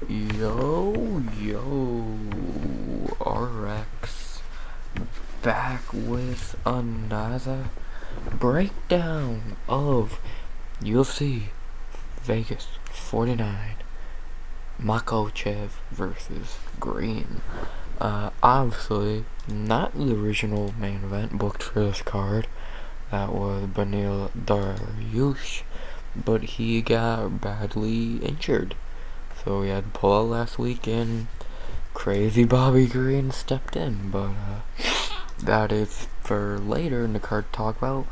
Yo, RX, back with another breakdown of UFC Vegas 49, Makhachev versus Green. Obviously, not the original main event booked for this card. That was Benil Dariush, but he got badly injured. So we had to pull out last week, and crazy Bobby Green stepped in. But that is for later in the card to talk about.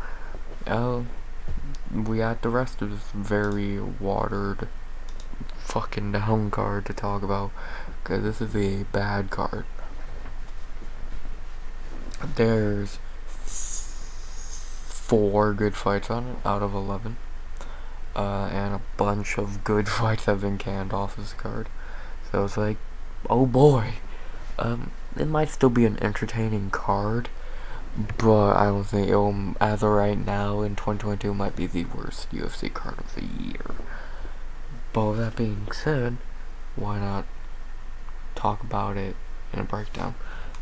We had the rest of this very watered fucking down card to talk about, because this is a bad card. There's 4 good fights on it out of 11. And a bunch of good fights have been canned off this card. So it's like, oh boy. It might still be an entertaining card, but I don't think it'll, as of right now in 2022, might be the worst UFC card of the year. But with that being said, why not talk about it in a breakdown?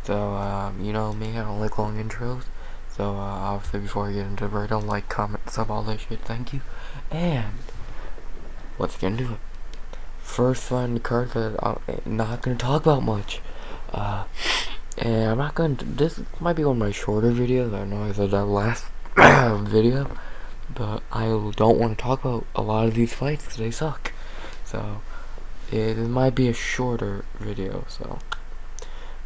So, you know me, I don't like long intros. So, obviously, before I get into the breakdown, like, comment, sub, all that shit, thank you. And let's get into it. First find the card that I'm not gonna talk about much. And I'm not gonna. This might be one of my shorter videos. I know I said that last video, but I don't want to talk about a lot of these fights because they suck. So it might be a shorter video. So,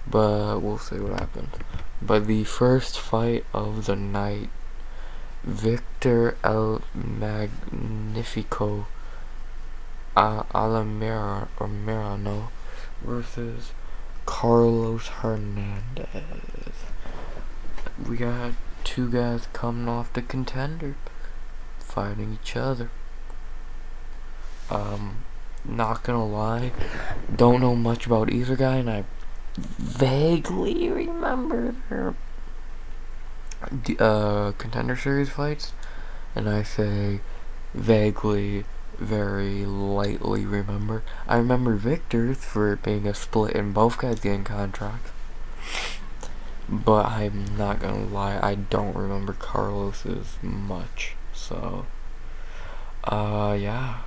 but we'll see what happens. But the first fight of the night, Victor El Magnifico Almirano versus Carlos Hernandez. We got 2 guys coming off the contender fighting each other. Not gonna lie, don't know much about either guy, and I vaguely remember their contender series fights, and I say vaguely, very lightly remember. I remember Victor's for it being a split and both guys getting contracts, but I'm not gonna lie, I don't remember Carlos's much. So yeah,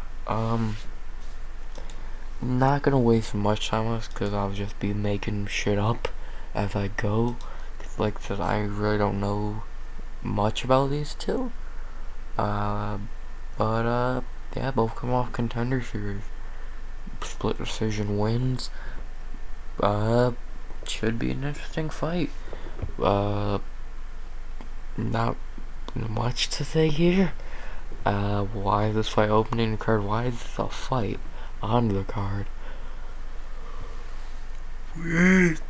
not gonna waste much time on this because I'll just be making shit up as I go. Cause like I said, I really don't know much about these two. But yeah, both come off contender series. Split decision wins. Should be an interesting fight. Not much to say here. Why is this fight opening the card? Why is this a fight on the card? Wait.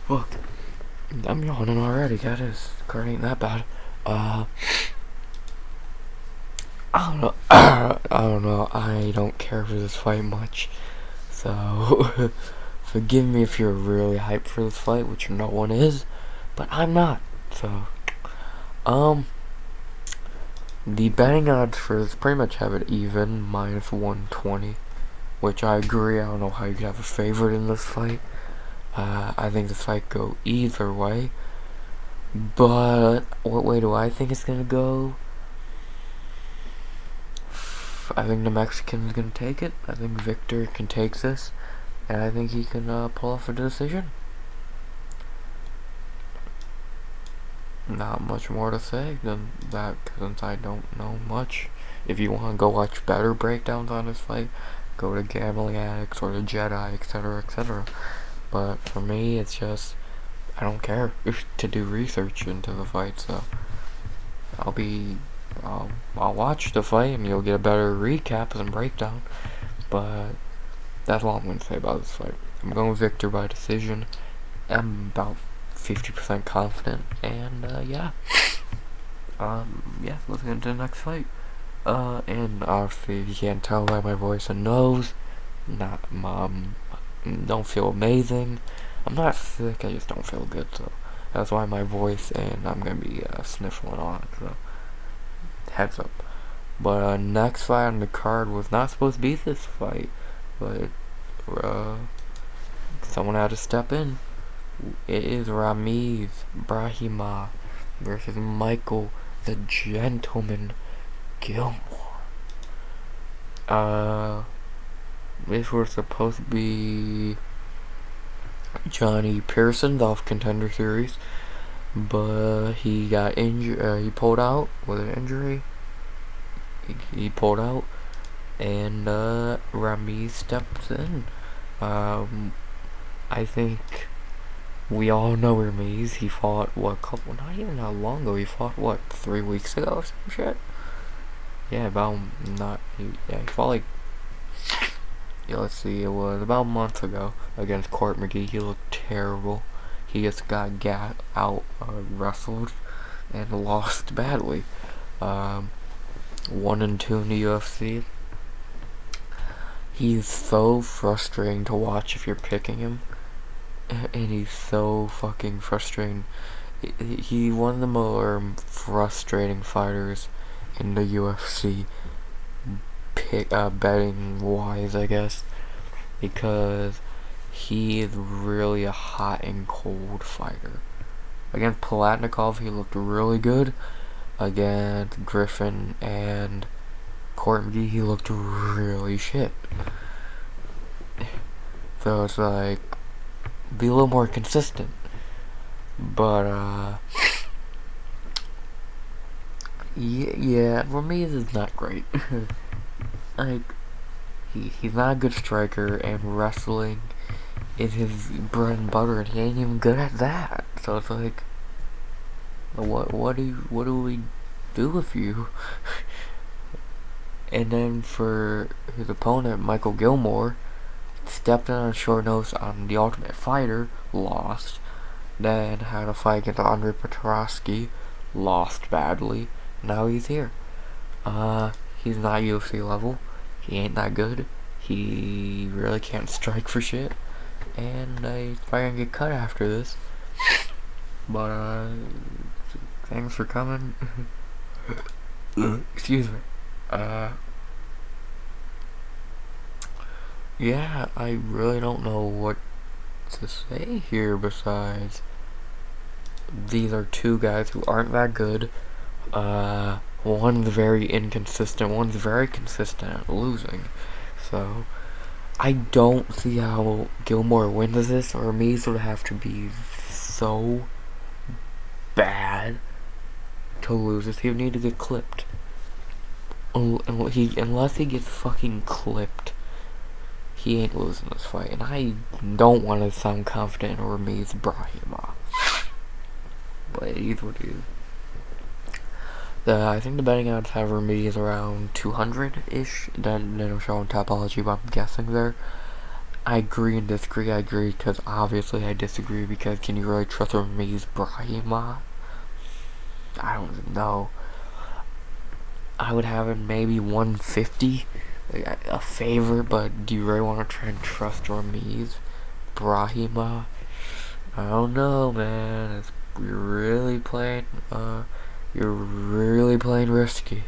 Fuck. I'm yawning already, guys. This card ain't that bad. I don't know. I don't know. I don't care for this fight much. So, forgive me if you're really hyped for this fight, which no one is, but I'm not. So, the betting odds for this pretty much have it even, -120, which I agree. I don't know how you could have a favorite in this fight. I think this fight go either way, but what way do I think it's gonna go? I think the Mexican's gonna take it. I think Victor can take this, and I think he can pull off a decision. Not much more to say than that, since I don't know much. If you want to go watch better breakdowns on this fight, go to Gambling Addicts or the Jedi, etc., etc. But for me, it's just, I don't care to do research into the fight, so I'll watch the fight and you'll get a better recap and breakdown. But that's all I'm going to say about this fight. I'm going Victor by decision. I'm about 50% confident, and yeah. Yeah, let's get into the next fight. And obviously, if you can't tell by my voice and nose, don't feel amazing. I'm not sick, I just don't feel good, so that's why my voice, and I'm gonna be sniffling on it, so heads up. But next fight on the card was not supposed to be this fight. but someone had to step in. It is Ramiz Brahima versus Michael the Gentleman Gilmore. This was supposed to be Johnny Pearson off Contender Series, but he got injured. He pulled out with an injury. He pulled out, and Ramiz steps in. I think we all know Ramiz. He fought not even that long ago. He fought 3 weeks ago or some shit. Yeah, he fought like, let's see, it was about a month ago against Court McGee. He looked terrible. He just got wrestled and lost badly. 1-2 in the UFC. He's so frustrating to watch if you're picking him, and he's so fucking frustrating. He's one of the more frustrating fighters in the UFC, betting wise, I guess, because he is really a hot and cold fighter. Against Palatnikov, he looked really good. Against Griffin and Court McGee, he looked really shit. So it's like, be a little more consistent. But yeah, Ramiz is not great. Like, he's not a good striker, and wrestling is his bread and butter, and he ain't even good at that. So it's like, what do we do with you? And then for his opponent, Michael Gilmore, stepped in on short notice on The Ultimate Fighter, lost. Then had a fight against Andre Petrosky, lost badly. Now he's here. He's not UFC level. He ain't that good. He really can't strike for shit. And he's probably gonna get cut after this. But thanks for coming. Excuse me. Yeah, I really don't know what to say here besides these are two guys who aren't that good. One's very inconsistent, one's very consistent at losing. So I don't see how Gilmore wins this, or Ramiz would have to be so bad to lose this. He would need to get clipped. Unless he gets fucking clipped, he ain't losing this fight. And I don't want to sound confident in Ramiz Brahima, but it is what it is. I think the betting odds have Ramiz around 200-ish. Then it'll show on Topology, but I'm guessing there. I agree and disagree. I agree because obviously I disagree, because can you really trust Ramiz Brahima? I don't even know. I would have it maybe 150, a favorite, but do you really want to try and trust Ramiz Brahima? I don't know, man. You're really playing risky.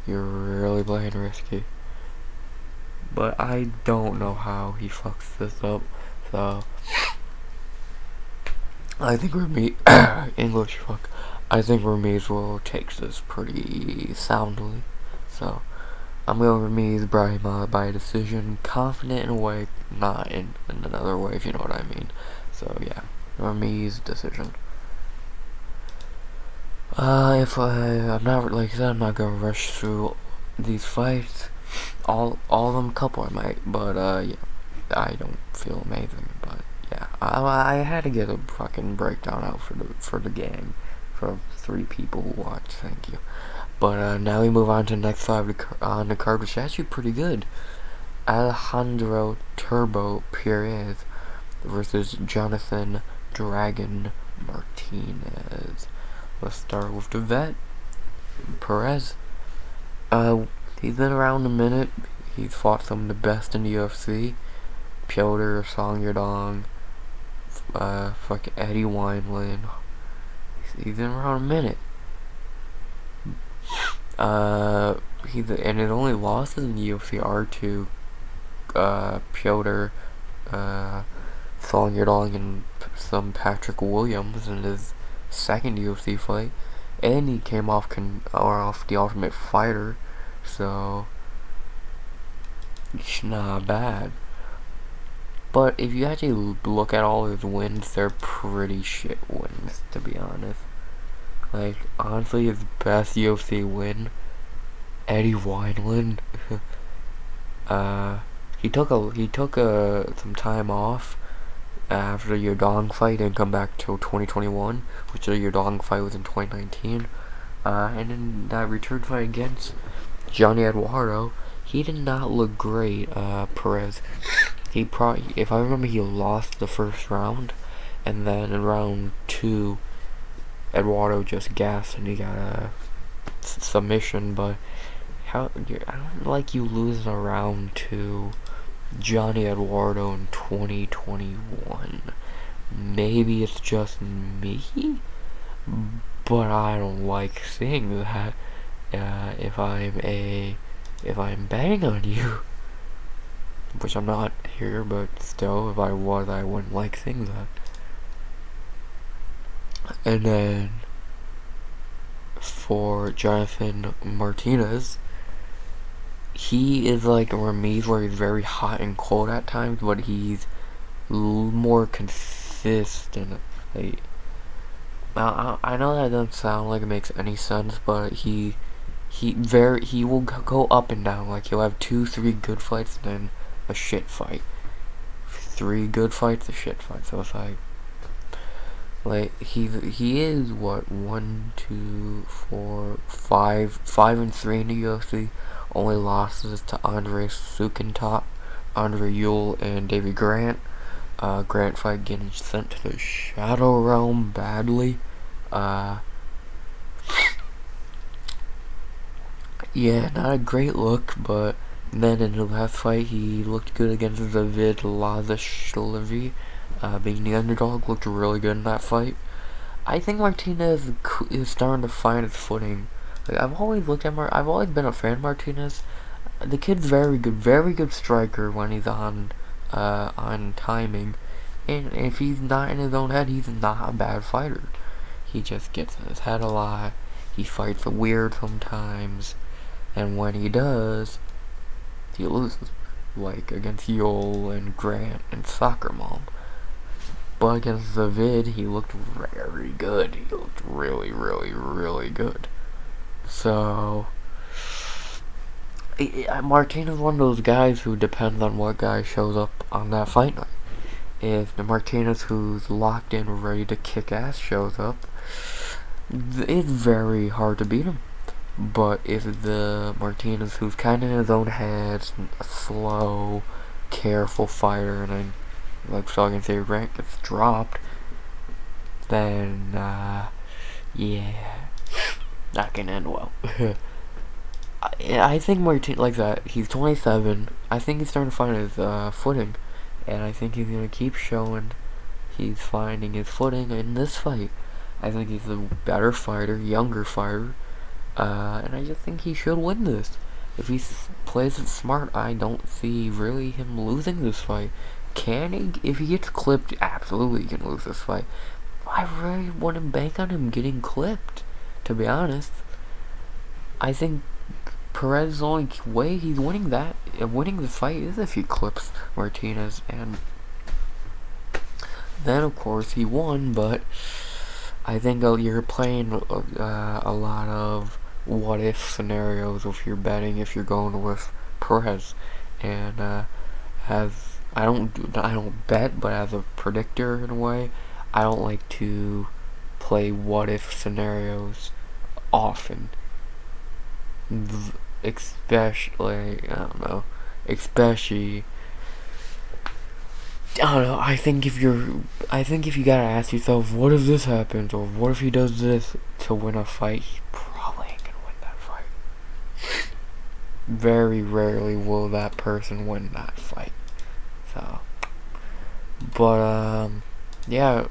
You're really playing risky. But I don't know how he fucks this up. So I think I think Ramiz will take this pretty soundly. So I'm going Ramiz Brahima by decision, confident in a way, not in another way, if you know what I mean. So yeah, Ramiz decision. I'm not, like I said, I'm not gonna rush through these fights. All of them, couple I might, but yeah, I don't feel amazing, but yeah, I had to get a fucking breakdown out for the gang, for 3 people who watch. Thank you. But now we move on to the next fight on the card, which is actually pretty good. Alejandro Turbo Perez versus Jonathan Dragon Martinez. Let's start with the vet, Perez. He's been around a minute. He's fought some of the best in the UFC. Piotr Song Yadong, fucking Eddie Wineland. He's been around a minute. And his only losses in the UFC are to Piotr Song and some Patrick Williams in his second UFC fight, and he came off off the Ultimate Fighter, so it's not bad. But if you actually look at all his wins, they're pretty shit wins, to be honest. Like, honestly, his best UFC win, Eddie Wineland. He took some time off after the Yadong fight and come back till 2021, which the Yadong fight was in 2019. And in that return fight against Johnny Eduardo, he did not look great. Perez, if I remember, he lost the first round, and then in round 2, Eduardo just gassed and he got a submission. But I don't like you losing a round to Johnny Eduardo in 2021. Maybe it's just me, but I don't like seeing that. If I'm betting on you, which I'm not here, but still, if I was, I wouldn't like seeing that. And then for Jonathan Martinez, he is like Ramiz, where he's very hot and cold at times, but he's more consistent. Like, I know that doesn't sound like it makes any sense, but he will go up and down. Like, he'll have 2-3 good fights and then a shit fight. 3 good fights, a shit fight. So it's like he is what, 1, 2, 4, 5 and 3 in the UFC. Only losses to Andre Sukentop, Andre Ewell, and Davy Grant. Grant fight getting sent to the Shadow Realm badly. Yeah, not a great look, but then in the last fight, he looked good against David Lazashvili. Being the underdog, looked really good in that fight. I think Martinez is starting to find his footing. Like, I've always been a fan of Martinez. The kid's very good striker when he's on timing. And if he's not in his own head, he's not a bad fighter. He just gets in his head a lot. He fights weird sometimes. And when he does, he loses. Like against Yol and Grant and Soccer Mom. But against David, he looked very good. He looked really, really, really good. So, Martinez is one of those guys who depends on what guy shows up on that fight night. If the Martinez who's locked in, ready to kick ass shows up, it's very hard to beat him. But if the Martinez who's kind of in his own head, a slow, careful fighter, and then, like so against David Grant, gets dropped, then, yeah, that can end well. I think Martinez, like that, he's 27. I think he's starting to find his footing, and I think he's gonna keep showing he's finding his footing in this fight. I think he's a better fighter, younger fighter, and I just think he should win this. If he plays it smart, I don't see really him losing this fight. Can he? If he gets clipped, absolutely he can lose this fight. I really wouldn't bank on him getting clipped, to be honest. I think Perez's only way he's winning this fight is if he clips Martinez, and then of course he won. But I think you're playing a lot of what if scenarios if you're betting, if you're going with Perez, and I don't bet, but as a predictor in a way, I don't like to play what if scenarios often. Especially, I don't know, I think if you gotta ask yourself, what if this happens, or what if he does this to win a fight, he probably ain't gonna win that fight. Very rarely will that person win that fight. So, but, yeah,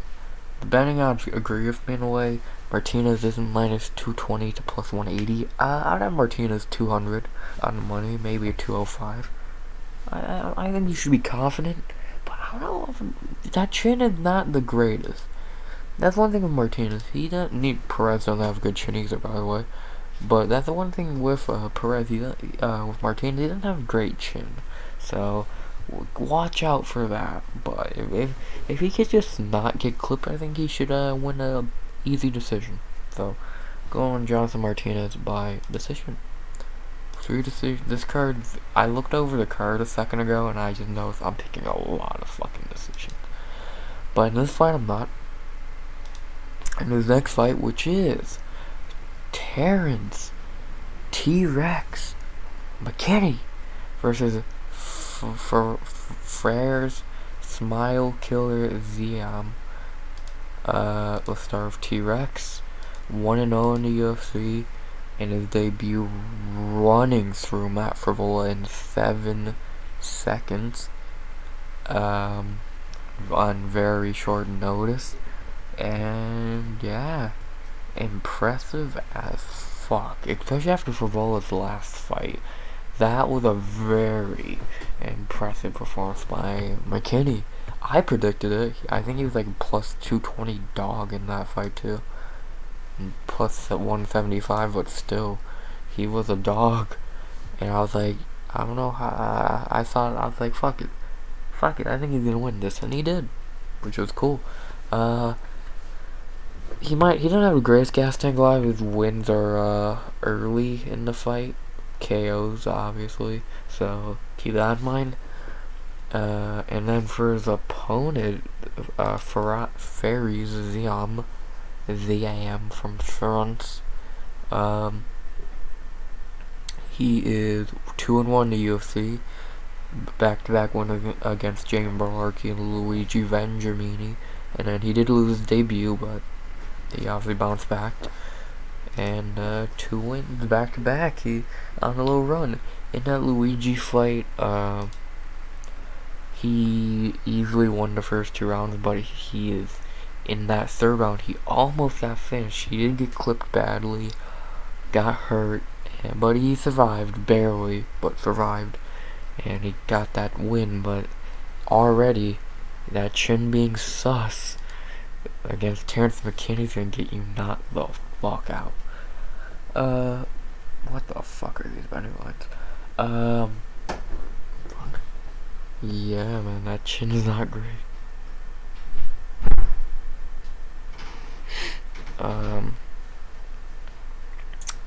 the betting odds agree with me in a way. Martinez isn't minus 220 to plus 180. I'd have Martinez 200 on the money, maybe a 205. I think you should be confident, but I don't know. That chin is not the greatest. That's one thing with Martinez. He doesn't need Perez doesn't have a good chin either, by the way. But that's the one thing with Perez. With Martinez, he doesn't have a great chin. So watch out for that. But if he could just not get clipped, I think he should win a easy decision. So go on Jonathan Martinez by decision. 3 decisions. This card, I looked over the card a second ago and I just noticed I'm picking a lot of fucking decisions. But in this fight, I'm not. And his next fight, which is Terrence T-Rex McKinney versus Freres Smile Killer Ziam. Let's start with T-Rex. 1-0 in the UFC. In his debut, running through Matt Frivola in 7 seconds. On very short notice. And yeah, impressive as fuck, especially after Frivola's last fight. That was a very impressive performance by McKinney. I predicted it. I think he was like plus 220 dog in that fight too. And plus at 175, but still, he was a dog. And I was like, I don't know how. I was like, fuck it. I think he's gonna win this, and he did, which was cool. He doesn't have the greatest gas tank. A lot of his wins are early in the fight, KOs obviously, so keep that in mind. And then for his opponent, Faries Ziam from France, he is 2-1 in the UFC, back-to-back win against Jamie Berlarkey and Luigi Vengermini, and then he did lose his debut, but he obviously bounced back, and 2 wins back to back. He on a little run. In that Luigi fight, he easily won the first 2 rounds, but he is in that 3rd round. He almost got finished. He did get clipped badly, got hurt, but he survived barely, but survived, and he got that win. But already, that chin being sus against Terrence McKinney's gonna get you knocked the fuck out. What the fuck are these betting lines? Fuck. Yeah, man, that chin is not great.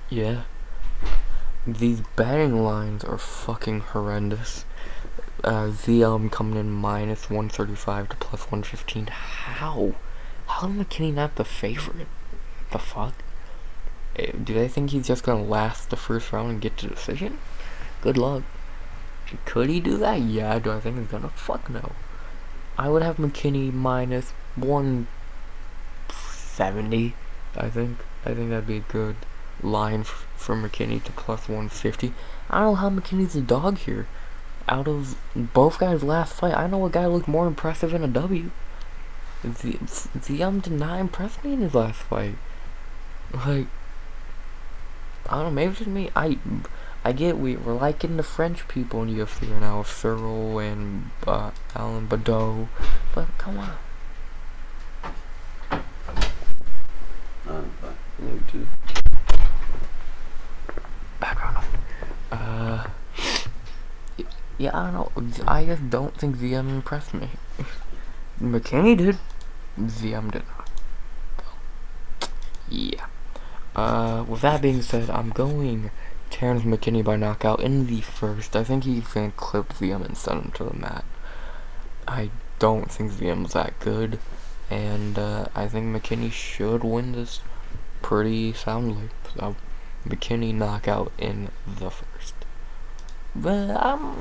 Yeah. These betting lines are fucking horrendous. ZM coming in minus 135 to plus 115. How? How is McKinney not the favorite? The fuck? Do they think he's just gonna last the first round and get to the decision? Good luck. Could he do that? Yeah. Do I think he's gonna? Fuck no. I would have McKinney minus 170. I think that'd be a good line for McKinney to plus 150. I don't know how McKinney's a dog here. Out of both guys' last fight, I know a guy looked more impressive in a W. Ziam did not impress me in his last fight. Like, I don't know, maybe it's just me. I get we're liking the French people in UFC right now, with Cyril and Alan Badeau, but come on. Background. Yeah, I don't know. I just don't think ZM impressed me. McKinney did. ZM did not. Yeah. With that being said, I'm going Terrence McKinney by knockout in the first. I think he's gonna clip ZM and send him to the mat. I don't think ZM's that good, and I think McKinney should win this pretty soundly. So, McKinney knockout in the first. But I'm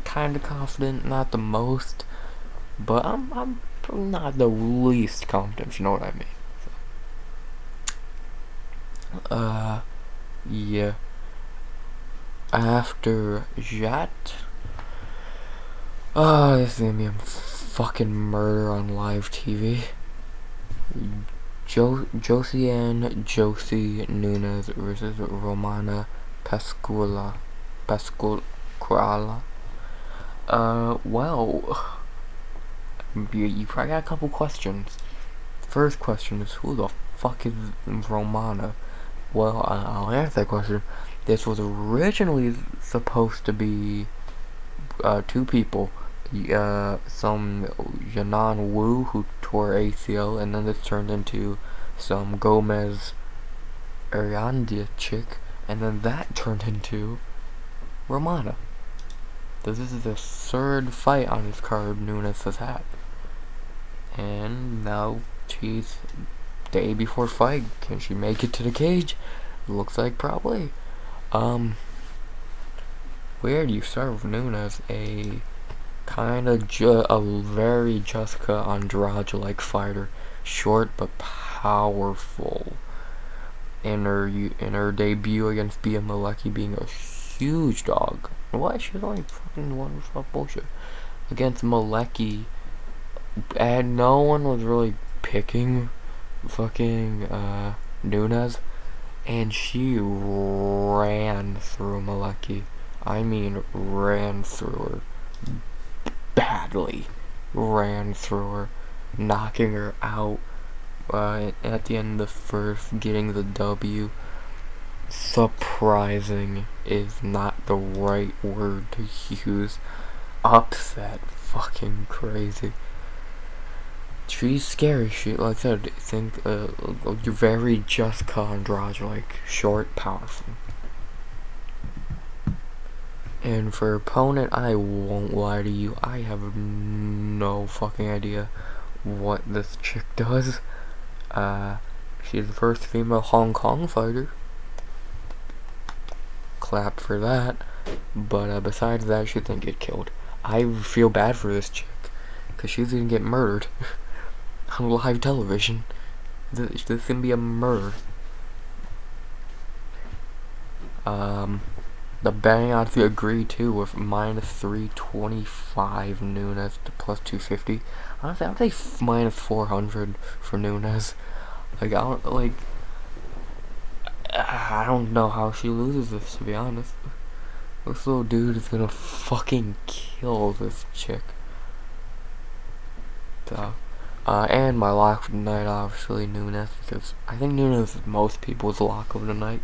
kind of confident, not the most, but I'm not the least confident, if you know what I mean. So, yeah. After that, this is gonna be a fucking murder on live TV. Josie Nunez versus Romana Pascuala. Well, you probably got a couple questions. First question is, who the fuck is Romana? Well, I'll answer that question. This was originally supposed to be two people. Some Yanan Wu who tore ACL, and then this turned into some Gomez Ariandia chick, and then that turned into Romana. So this is the third fight on his card Nunes has had. And now she's day before fight. Can she make it to the cage? Looks like probably. Where do you start with Nunes? A a very Jessica Andrade-like fighter, short but powerful. In her debut against Bia Malecki, being a huge dog. What? She was only fucking one bullshit against Malecki, and no one was really picking fucking Nunes, and she ran through Malecki. I mean, ran through her badly. Ran through her, knocking her out. At the end of the first, getting the W. Surprising is not the right word to use. Upset. Fucking crazy. She's scary. She, like I said, you're very Jessica Andrade, like short, powerful. And for opponent, I won't lie to you, I have no fucking idea what this chick does. She's the first female Hong Kong fighter. Clap for that. But besides that, she didn't get killed. I feel bad for this chick, because she's gonna get murdered on live television. This can be a murder. The betting odds agree too with minus 325 Nunes to plus 250. Honestly, I would say minus 400 for Nunes. Like I don't know how she loses this, to be honest. This little dude is gonna fucking kill this chick. So, and my lock for the night, obviously, Nunes, because I think Nunes is most people's lock of the night.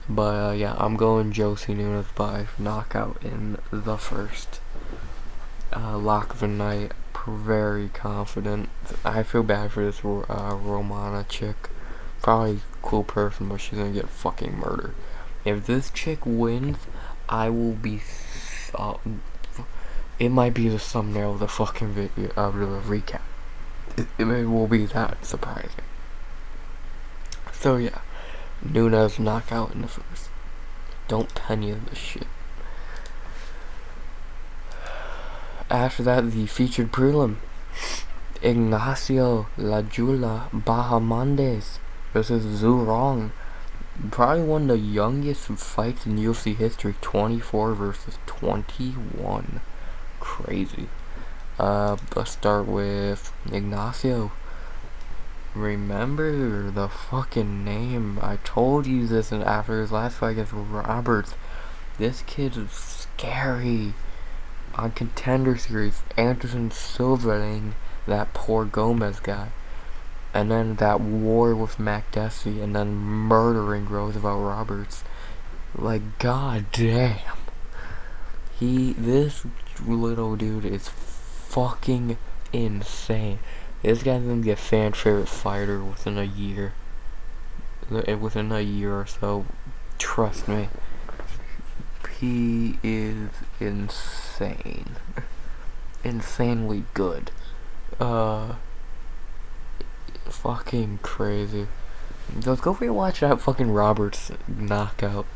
But, yeah, I'm going Josie Nunes by knockout in the first. Lock of the night, very confident. I feel bad for this Romana chick. Probably a cool person, but she's gonna get fucking murdered. If this chick wins, I will be... it might be the thumbnail of the fucking video, of the recap. It will be that surprising. So, yeah. Nunes knockout in the first. Don't penny of this shit. After that, the featured prelim. Ignacio La Jula Bahamondes versus Zhu Rong. Probably one of the youngest fights in UFC history. 24 versus 21. Crazy. Let's start with Ignacio. Remember the fucking name. I told you this after his last fight against Roberts. This kid is scary. On Contender Series, Anderson Silverling, that poor Gomez guy. And then that war with McDessie, and then murdering Roosevelt Roberts. Like, god damn. This little dude is fucking insane. This guy's gonna be a fan favorite fighter within a year. Within a year or so. Trust me. He is insane. Insanely good. Fucking crazy. Just go rewatch that fucking Roberts knockout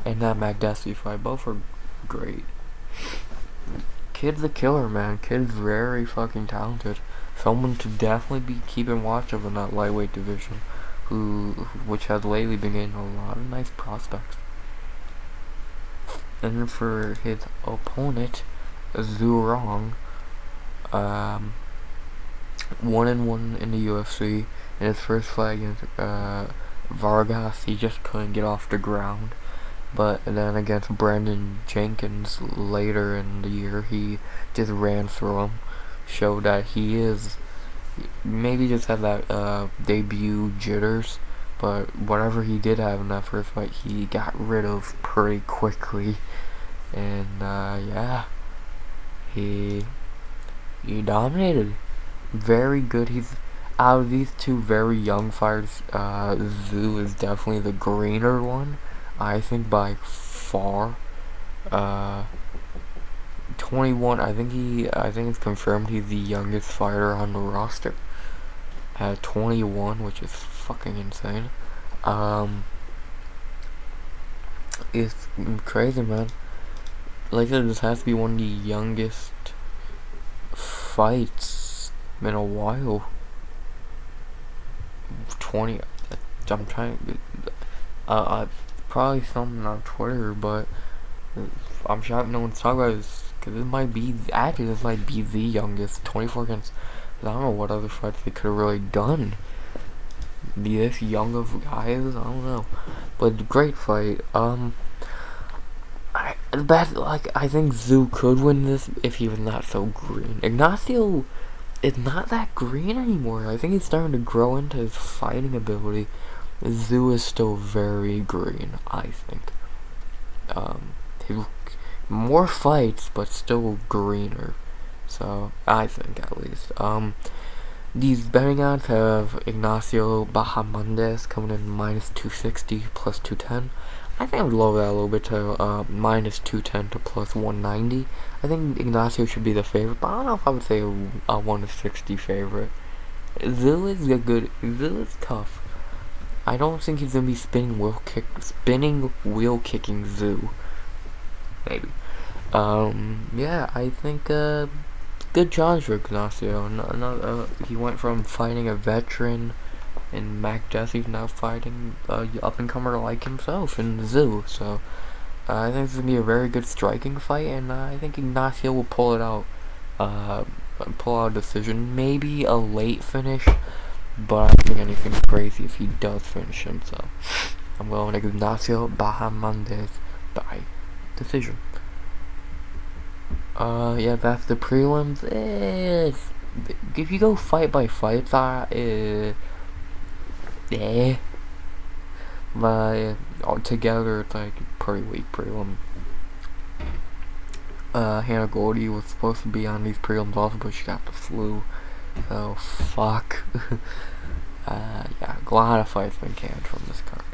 and that McDessie fight. Both are great. Kid's a killer, man. Kid's very fucking talented. Someone to definitely be keeping watch of in that lightweight division, which has lately been getting a lot of nice prospects. And for his opponent, Zhu Rong, 1-1 in the UFC. In his first fight against Vargas, he just couldn't get off the ground. But then against Brandon Jenkins later in the year, he just ran through him, showed that he is maybe just had that debut jitters, but whatever he did have in that first fight, he got rid of pretty quickly, and yeah, he dominated. Very good. He's out of these two very young fighters. Zoo is definitely the greener one, I think by far. Uh, 21. I think it's confirmed he's the youngest fighter on the roster at 21, which is fucking insane. It's crazy, man. Like I said, this has to be one of the youngest fights in a while. 20. I'm trying. Probably something on Twitter, but I'm shocked no one's talking about this because this might be the youngest 24 against. I don't know what other fights they could have really done. Be this young of guys, I don't know, but great fight. I think Zoo could win this if he was not so green. Ignacio is not that green anymore. I think he's starting to grow into his fighting ability. Zoo is still very green, I think. He more fights, but still greener. So I think at least. These betting odds have Ignacio Bahamondes coming in minus 260 plus 210. I think I would lower that a little bit to minus 210 to plus 190. I think Ignacio should be the favorite, but I don't know if I would say a 160 favorite. Zil is tough. I don't think he's gonna be spinning wheel kicking Zoo. Maybe. Yeah, I think good challenge for Ignacio. He went from fighting a veteran and Mac Jesse's now fighting up and comer like himself in Zoo. So I think it's gonna be a very good striking fight, and I think Ignacio will pull it out. Pull out a decision, maybe a late finish, but I don't think anything crazy if he does finish him. So I'm going Ignacio Bahamondes by decision. Yeah, that's the prelims. If you go fight by fight, but altogether it's like pretty weak prelim. Hannah Gordy was supposed to be on these prelims also, but she got the flu. So fuck. Yeah, a lot of fights been canned from this card.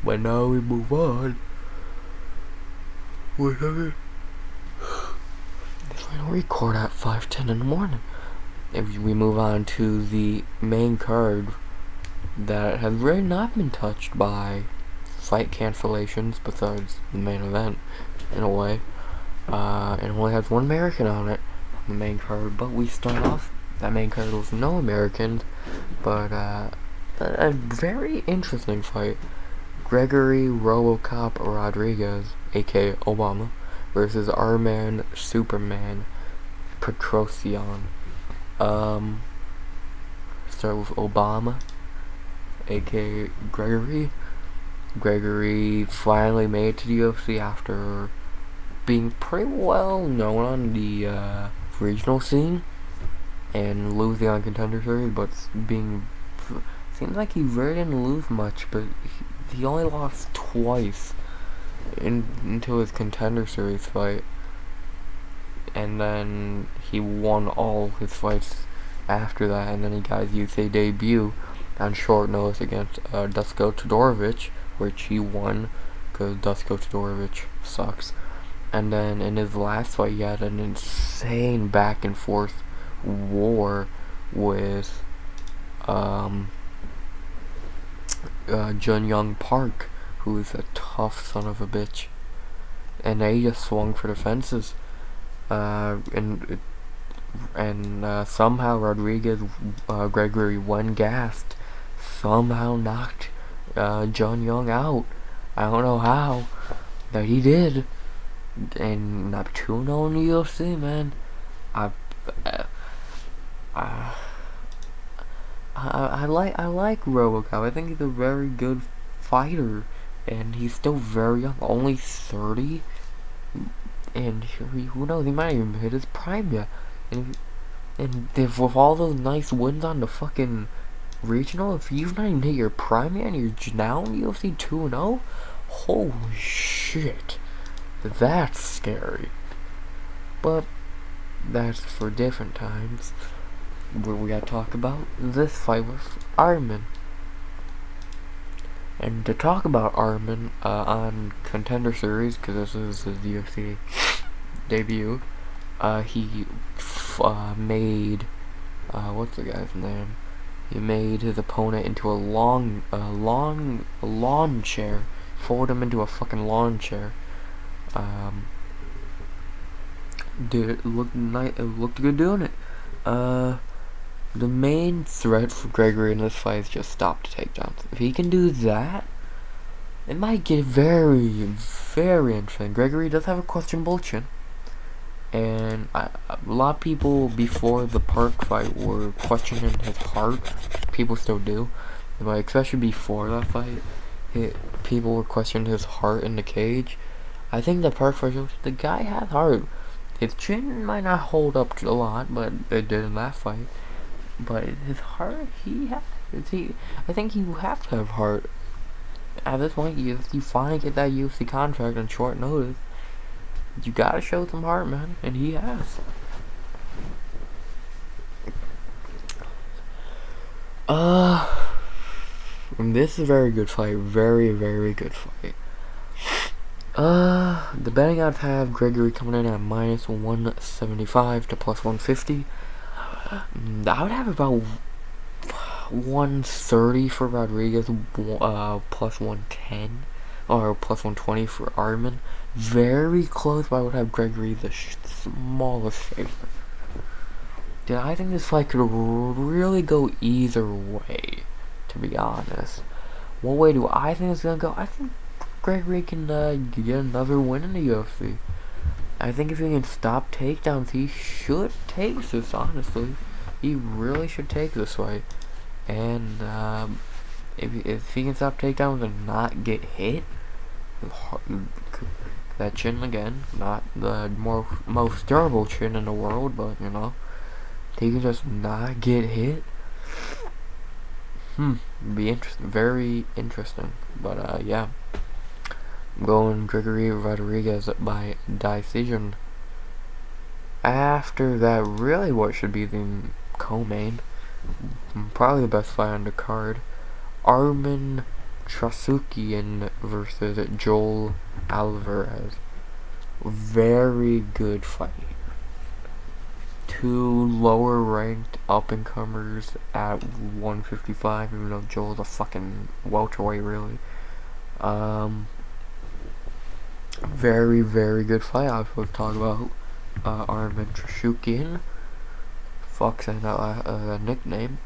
But now we move on. Whatever. This final record at 5:10 in the morning. If we move on to the main card that has really not been touched by fight cancellations besides the main event, in a way. It only has one American on it, on the main card, but we start off that main card with no Americans, but a very interesting fight. Gregory Robocop Rodriguez, aka Obama, versus our man Superman Petrosian. Start with Obama, aka Gregory. Gregory finally made it to the UFC after being pretty well known on the regional scene and losing on Contender Series, but seems like he really didn't lose much, but he only lost twice into his Contender Series fight, and then he won all his fights after that, and then he got his UFC debut on short notice against Dusko Todorovic, which he won because Dusko Todorovic sucks. And then in his last fight, he had an insane back and forth war with Jun Young Park, who is a tough son of a bitch, and they just swung for the fences. And somehow Gregory, when gassed, somehow knocked Jun Young out. I don't know how, but he did. And not 2-0 in the UFC, man. I like Robocop. I think he's a very good fighter. and he's still very young, only 30, and who knows, he might even hit his prime yet. And if with all those nice wins on the fucking regional, if you've not even hit your prime yet and you're now in UFC 2-0, holy shit, that's scary. But that's for different times. Where we gotta talk about this fight with Arman. And to talk about Arman on Contender Series, because this is his UFC debut, he made what's the guy's name? He made his opponent into a lawn chair. Folded him into a fucking lawn chair. It looked good doing it. The main threat for Gregory in this fight is just stop the takedowns. If he can do that, it might get very, very interesting. Gregory does have a questionable chin. And a lot of people before the Park fight were questioning his heart. People still do. But especially before that fight, people were questioning his heart in the cage. I think the Park fight, the guy has heart. His chin might not hold up a lot, but it did in that fight. But his heart, I think you have to have heart. At this point, you finally get that UFC contract on short notice. You gotta show some heart, man, and he has. This is a very good fight. Very, very good fight. The betting odds have Gregory coming in at minus 175 to plus 150. I would have about 130 for Rodriguez, plus 110, or plus 120 for Arman. Very close, but I would have Gregory the smallest favorite. Dude, I think this fight could really go either way, to be honest. What way do I think it's gonna go? I think Gregory can get another win in the UFC. I think if he can stop takedowns, he should take this, honestly. He really should take this fight. And if he can stop takedowns and not get hit, that chin again, not the most durable chin in the world, but you know, he can just not get hit. Be interesting, very interesting. But yeah, I'm going Gregory Rodriguez by decision. After that, really, what should be the co-main, probably the best fight on the card, Arman Trasukian versus Joel Alvarez. Very good fight. Two lower ranked up and comers at 155, even though Joel's a fucking welterweight, really. Very, very good fight. I was supposed to talk about Arman Trasukian. Fuck saying that nickname.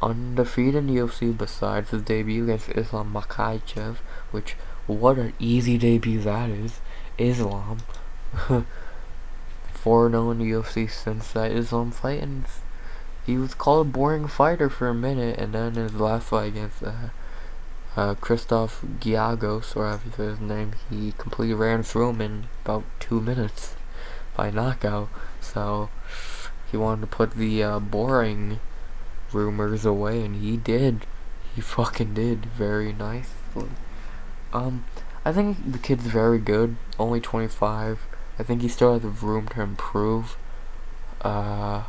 Undefeated in the UFC besides his debut against Islam Makhachev, which, what an easy debut that is. Islam. 4-0 in the UFC since that Islam fight, and he was called a boring fighter for a minute, and then his last fight against Christoph Giagos, or however you say his name, he completely ran through him in about 2 minutes by knockout. So he wanted to put the boring rumors away, and he did. He fucking did very nicely. I think the kid's very good. Only 25. I think he still has room to improve. I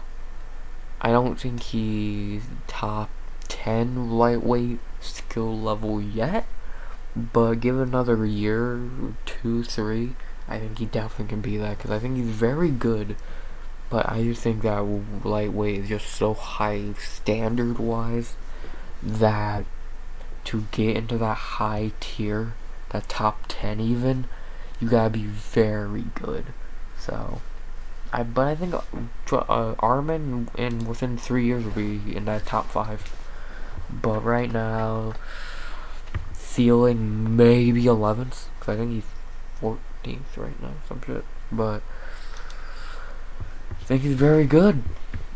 don't think he's top 10 lightweight skill level yet, but give it another year, 2, 3, I think he definitely can be that, because I think he's very good. But I just think that lightweight is just so high standard wise that to get into that high tier, that top 10 even, you gotta be very good. So but I think Arman within 3 years will be in that top 5. But right now, ceiling maybe 11th, because I think he's 14th right now, some shit. But I think he's very good.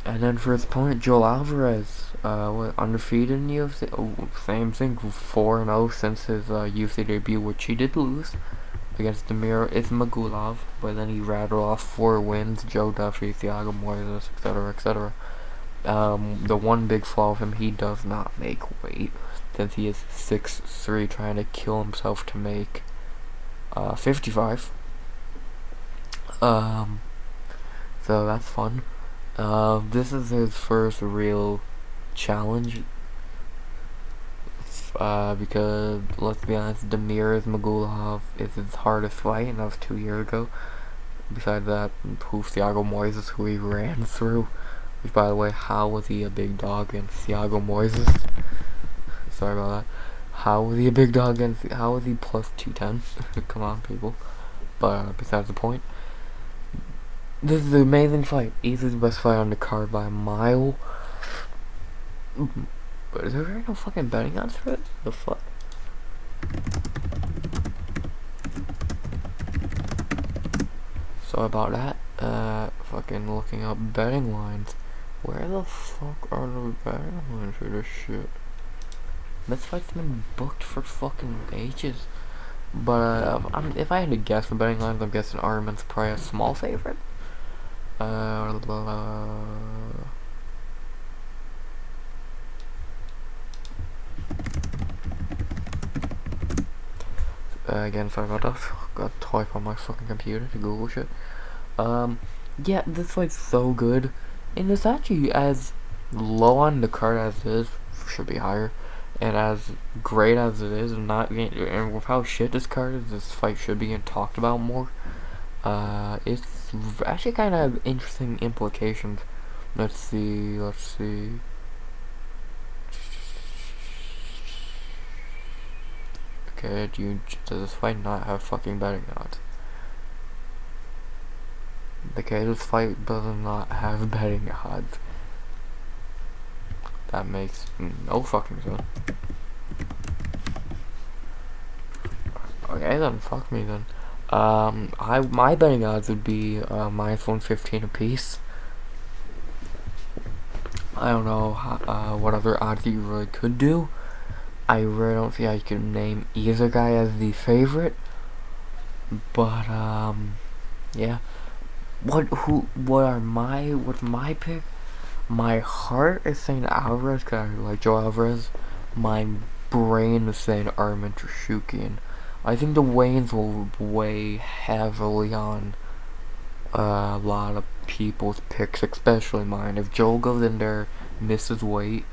And then for his opponent, Joel Alvarez, undefeated in UFC. Oh, same thing, 4-0 since his UFC debut, which he did lose against Damir Ismagulov, but then he rattled off 4 wins: Joe Duffy, Thiago Moises, etc., etc. The one big flaw of him, he does not make weight, since he is 6'3", trying to kill himself to make 55. So that's fun. This is his first real challenge. Because let's be honest, Damir Ismagulov is his hardest fight, and that was 2 years ago. Besides that, Thiago Moises, who he ran through. Which, by the way, how was he a big dog against Thiago Moises? Sorry about that. How was he a big dog against? How was he plus 210? Come on, people. But besides the point. This is an amazing fight. Easily the best fight on the card by a mile. But is there really no fucking betting odds for it? The fuck? So about that, fucking looking up betting lines. Where the fuck are the betting lines for this shit? This fight's been booked for fucking ages. But if I had to guess the betting lines, I'm guessing Armin's probably a small favorite. Again, sorry about that. Got to type on my fucking computer to Google shit. Yeah, this fight's so good, and it's actually as low on the card as it is, should be higher, and as great as it is, and with how shit this card is, this fight should be getting talked about more. It's actually kind of have interesting implications. Let's see. Okay, does this fight not have fucking betting odds? Okay, this fight does not have betting odds. That makes no fucking sense. Okay then, fuck me then. My betting odds would be minus 115 apiece. I don't know what other odds you really could do. I really don't see how you could name either guy as the favorite. But yeah. What's my pick? My heart is saying Alvarez because I like Joe Alvarez. My brain is saying Armin Trushukian. I think the weigh-ins will weigh heavily on a lot of people's picks, especially mine. If Joel goes in there, misses weight,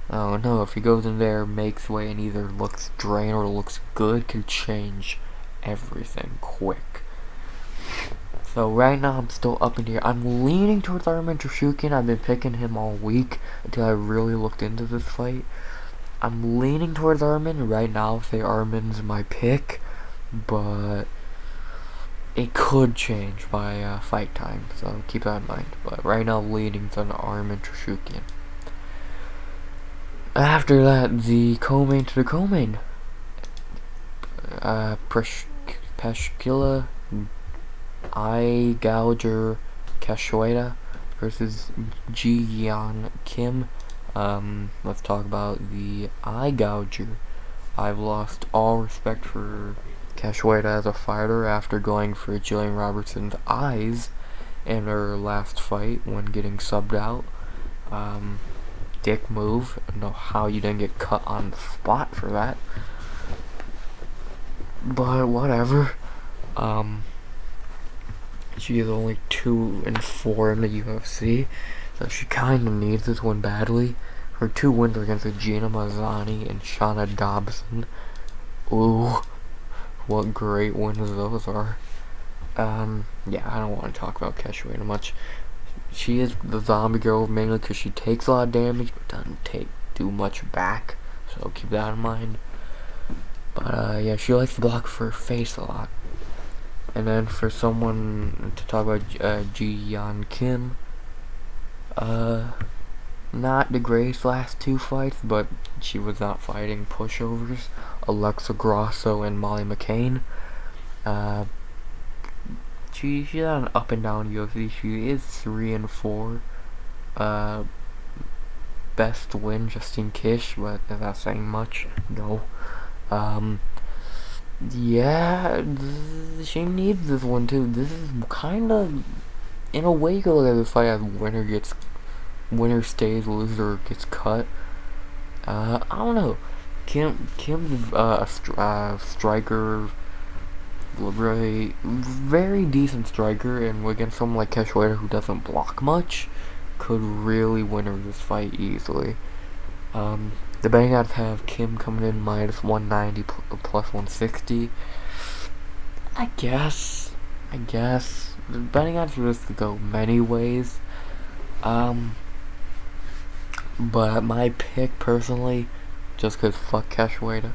oh no, if he goes in there, makes weight, and either looks drained or looks good, can change everything quick. So right now I'm still up in here. I'm leaning towards Armin Trushukian. I've been picking him all week until I really looked into this fight. I'm leaning towards Armin. Right now, say Armin's my pick, but it could change by fight time, so keep that in mind. But right now, leaning to Armin Trushukian. After that, the co-main to the co-main. Peshkila Eye Gouger Cachoeira versus Ji-Yeon Kim. Let's talk about the Eye Gouger. I've lost all respect for Cachoeira as a fighter after going for Jillian Robertson's eyes in her last fight when getting subbed out. Dick move. I don't know how you didn't get cut on the spot for that. But whatever. She is only 2-4 in the UFC, so she kind of needs this one badly. Her 2 wins are against Gina Mazzani and Shauna Dobson. Ooh, what great wins those are. Yeah, I don't want to talk about Cachoeira much. She is the zombie girl mainly because she takes a lot of damage, but doesn't do much back, so keep that in mind. But yeah, she likes to block for her face a lot. And then for someone to talk about Ji-Yeon Kim, not the greatest last 2 fights, but she was not fighting pushovers. Alexa Grasso and Molly McCain. She's on an up and down UFC. She is 3-4. Uh, best win, Justine Kish, but that's saying much. No. Yeah, she needs this one too. This is kind of, in a way, you could look at this fight as winner stays, loser gets cut. I don't know. Kim's a striker, very decent striker, and against someone like Cachoeira who doesn't block much, could really win her this fight easily. The betting odds have Kim coming in minus 190 plus 160. I guess. The betting odds for this could go many ways. But my pick personally, just cause fuck Cachoeira,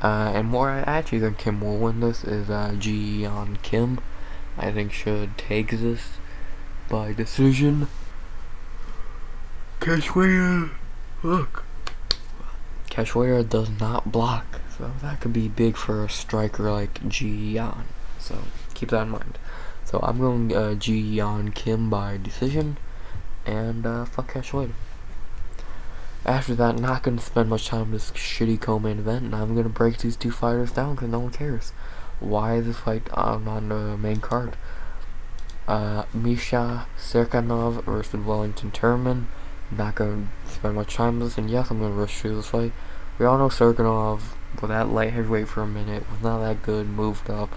and more I actually think Kim will win this, is Ji on Kim. I think should take this by decision. Cachoeira, look. Cachoeira does not block, so that could be big for a striker like Ji-Yeon. So keep that in mind. So I'm going Ji-Yeon Kim by decision, and fuck Cachoeira. After that, not gonna spend much time on this shitty co-main event, and I'm gonna break these two fighters down because no one cares. Why is this fight on the main card? Misha Serkanov versus Wellington Turman. Not gonna spend much time on this, and yes, I'm gonna rush through this fight. We all know Serkanov was at light heavyweight for a minute, was not that good, moved up,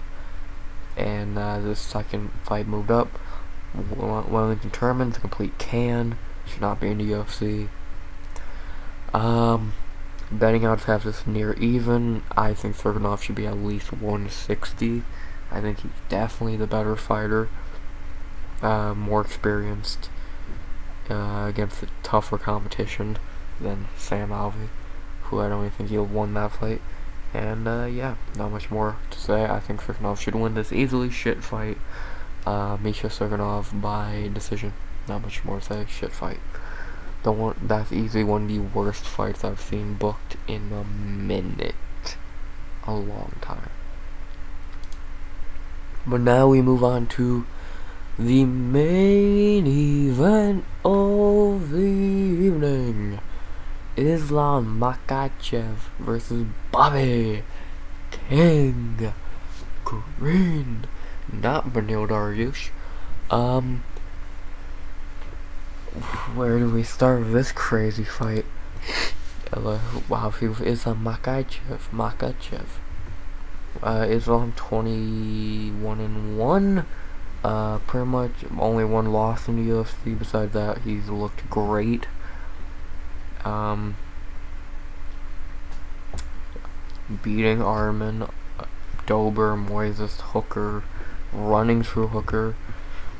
and this second fight moved up. Wellington Turman's a complete can, should not be in the UFC. Betting odds have this near even. I think Serkanov should be at least 160. I think he's definitely the better fighter, more experienced, against a tougher competition than Sam Alvey, who I don't even think he'll won that fight. And yeah, not much more to say. I think Serkanov should win this easily. Shit fight. Misha Serkanov by decision. Not much more to say. Shit fight. That's easily one of the worst fights I've seen booked in a minute. A long time. But now we move on to the main event of the evening. Islam Makhachev versus Bobby King Green. Not Benil Dariush. Where do we start with this crazy fight? Wow, Islam Makhachev. Islam 21-1. Pretty much only one loss in the UFC. Besides that, he's looked great. Beating Arman, Dober, Moises, Hooker, running through Hooker.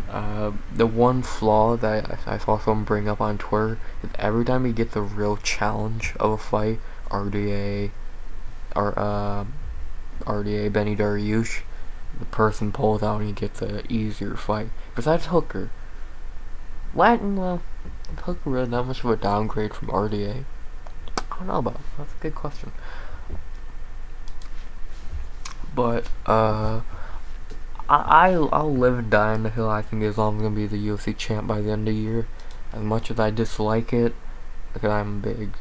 The one flaw that I saw someone bring up on Twitter is every time he gets a real challenge of a fight, RDA, Benny Dariush, the person pulls out and he gets an easier fight. Besides Hooker, Hooker really not much of a downgrade from RDA? I don't know about it. That's a good question. But I'll live and die on the hill. I think Islam's gonna be the UFC champ by the end of the year. As much as I dislike it, because I'm a big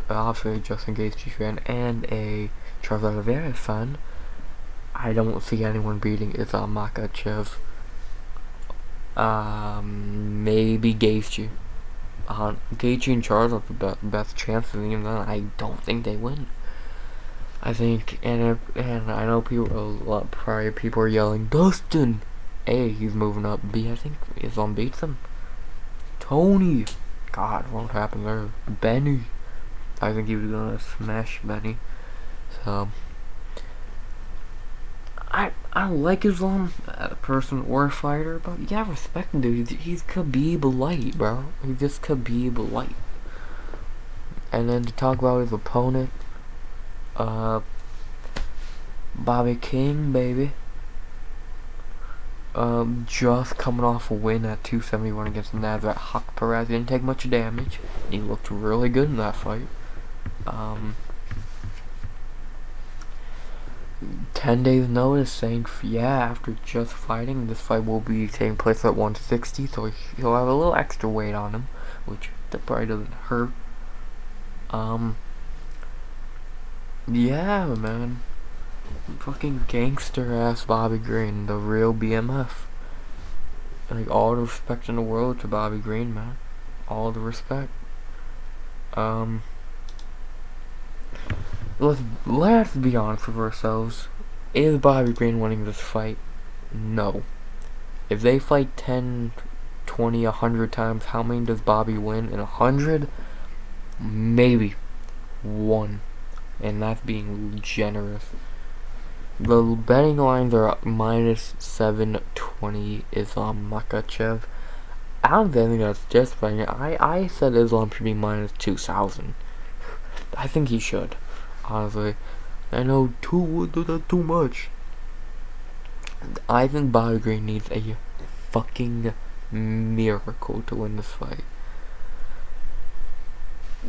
obviously Justin Gaethje fan and a Charles Oliveira fan, I don't see anyone beating Islam Makhachev. Maybe Gaethje. Gaethje and Charles have the best chances, and even then, I don't think they win. I think, and I know people are yelling, Dustin! A, he's moving up. B, I think Islam beats him. Tony! God, what happened there? Benny! I think he was gonna smash Benny. So, I don't like Islam as a person or a fighter, but you gotta respect him, dude. He's Khabib light, bro. He's just Khabib light. And then to talk about his opponent, Bobby King, baby. Just coming off a win at 271 against Nazrat Haqparast. Didn't take much damage. He looked really good in that fight. 10 days notice saying, yeah, after just fighting, this fight will be taking place at 160, so he'll have a little extra weight on him. which that probably doesn't hurt. Yeah, man. Fucking gangster ass Bobby Green, the real BMF. Like, all the respect in the world to Bobby Green, man. All the respect. Let's be honest with ourselves. Is Bobby Green winning this fight? No. If they fight 10, 20, 100 times, how many does Bobby win? In 100? Maybe 1. And that's being generous. The betting lines are minus 720 Islam Makhachev. I don't think that's just betting. I said Islam should be minus 2,000. I think he should. Honestly. I know that's too much. I think Bobby Green needs a fucking miracle to win this fight.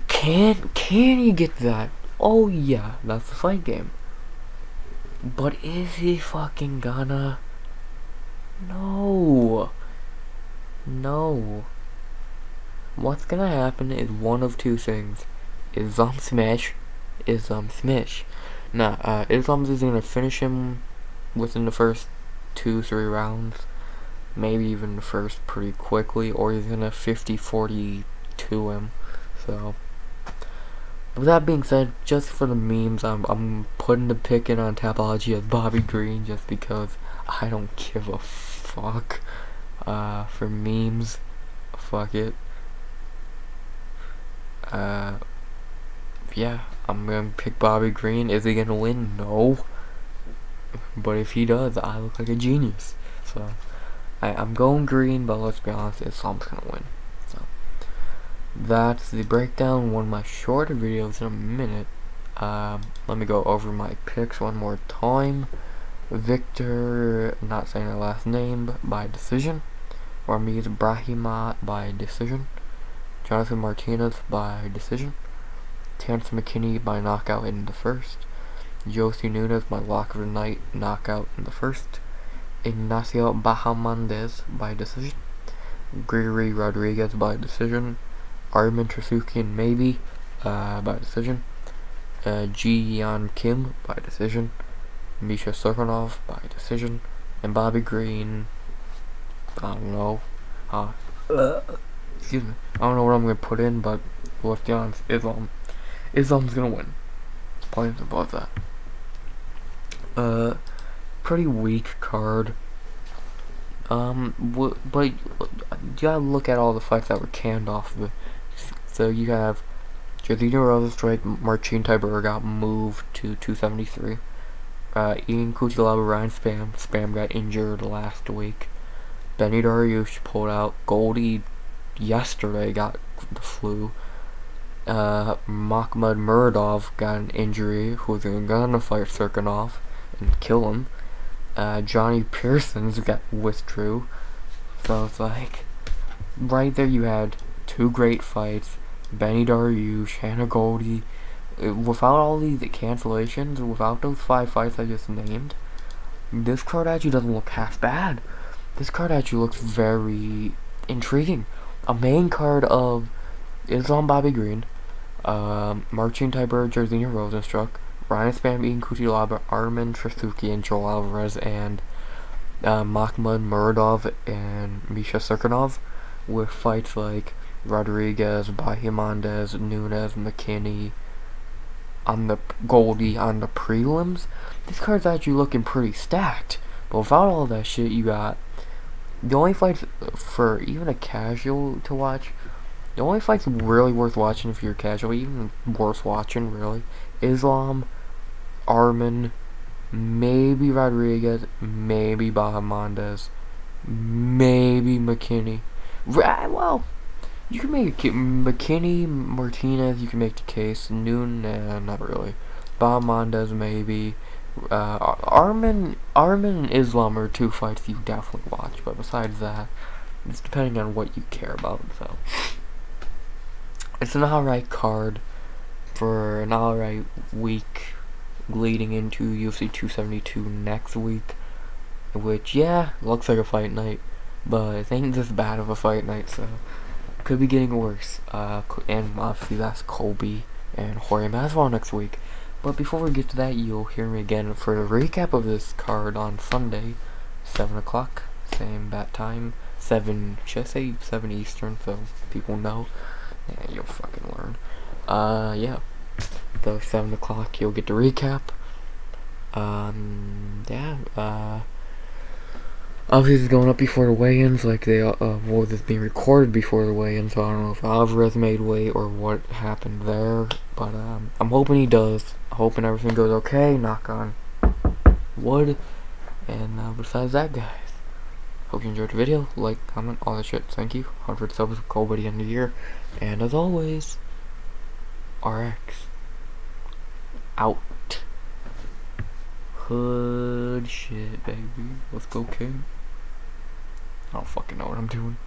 Can he get that? Oh yeah, that's the fight game. But is he fucking gonna? No. What's gonna happen is one of two things. Islam smash. Nah, Islam's is gonna finish him within the first 2-3 rounds. Maybe even the first pretty quickly, or he's gonna 50-42 him. So, with that being said, just for the memes, I'm putting the pick in on Tapology as Bobby Green just because I don't give a fuck. For memes, fuck it. Yeah, I'm gonna pick Bobby Green. Is he gonna win? No. But if he does, I look like a genius. So, I'm going green, but let's be honest, Islam's gonna win. So, that's the breakdown. One of my shorter videos in a minute. Let me go over my picks one more time. Victor, not saying her last name, by decision. Ramiz Brahima by decision. Jonathan Martinez by decision. Terrence McKinney by knockout in the first. Josie Nunes by lock of the night, knockout in the first. Ignacio Bahamondes by decision. Gregory Rodriguez by decision. Armin Trasukian maybe by decision. Ji Yan Kim by decision. Misha Serkinov by decision. And Bobby Green, I don't know. Excuse me. I don't know what I'm gonna put in, but let's be honest, Islam's gonna win. Plain and simple as that. Pretty weak card. But you gotta look at all the fights that were canned off of it. So you have Jadina Rosenstrike, Marcin Tybura got moved to 273. Ian Kutilaba, Ryan Spam got injured last week. Benny Dariush pulled out. Goldie yesterday got the flu. Makhmud Muradov got an injury, who was gonna fight Serkinov and kill him. Johnny Pearson's got withdrew. So it's like, right there you had two great fights. Benny Dariush, Hannah Goldie. Without all these cancellations, without those 5 fights I just named, this card actually doesn't look half bad. This card actually looks very intriguing. A main card of Islam Bobby Green, Marcin Tybura, Jairzinho Rosenstruck, Ryan Spam, Ian Kutilaba, Armin Trasuki, and Joel Alvarez, and Makhmud Muradov and Misha Serkinov, with fights like Rodriguez, Bahamondes, Nunes, McKinney, on the Goldie on the prelims. This card's actually looking pretty stacked. But without all that shit, you got the only fights for even a casual to watch. The only fights really worth watching if you're casual, even worth watching really, Islam, Armin, maybe Rodriguez, maybe Bahamondes, maybe McKinney. Well, you can make McKinney, Martinez, you can make the case. Noon, not really. Bahamondes, maybe. Armin and Islam are 2 fights you definitely watch, but besides that, it's depending on what you care about. So it's an alright card for an alright week leading into UFC 272 next week, which, yeah, looks like a fight night, but it ain't this bad of a fight night, so could be getting worse. And obviously that's Colby and Jorge Masvidal next week. But before we get to that, you'll hear me again for the recap of this card on Sunday, 7 o'clock, same bat time, 7, should I say 7 Eastern, so people know. Yeah, you'll fucking learn. Yeah, the 7 o'clock, you'll get the recap. Obviously it's going up before the weigh-ins, like they, was this being recorded before the weigh-ins, so I don't know if Alvarez made weight or what happened there, but, I'm hoping he does, hoping everything goes okay, knock on wood, and, besides that, guys, hope you enjoyed the video, like, comment, all that shit, thank you, 100 subs with Cole by the end of the year, and as always, RX, out. Hood shit, baby. Let's go, King. I don't fucking know what I'm doing.